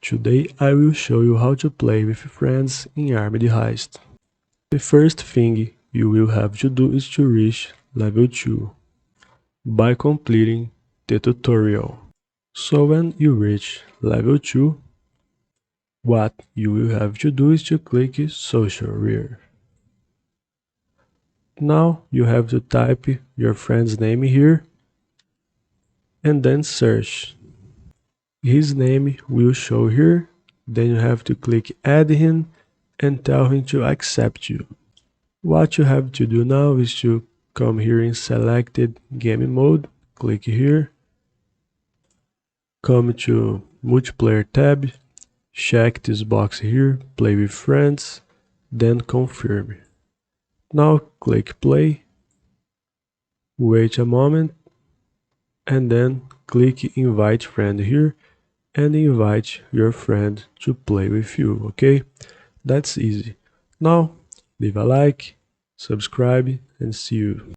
Today I will show you how to play with friends in Armed Heist. The first thing you will have to do is to reach level 2 by completing the tutorial. So when you reach level 2, what you will have to do is to click Social Rear. Now you have to type your friend's name here and then search. His name will show here, then you have to click add him and tell him to accept you. What you have to do now is to come here in selected game mode, click here, come to multiplayer tab, check this box here, play with friends, then confirm. Now click play, wait a moment, and then click invite friend here and invite your friend to play with you, okay? That's easy. Now leave a like, subscribe, and see you.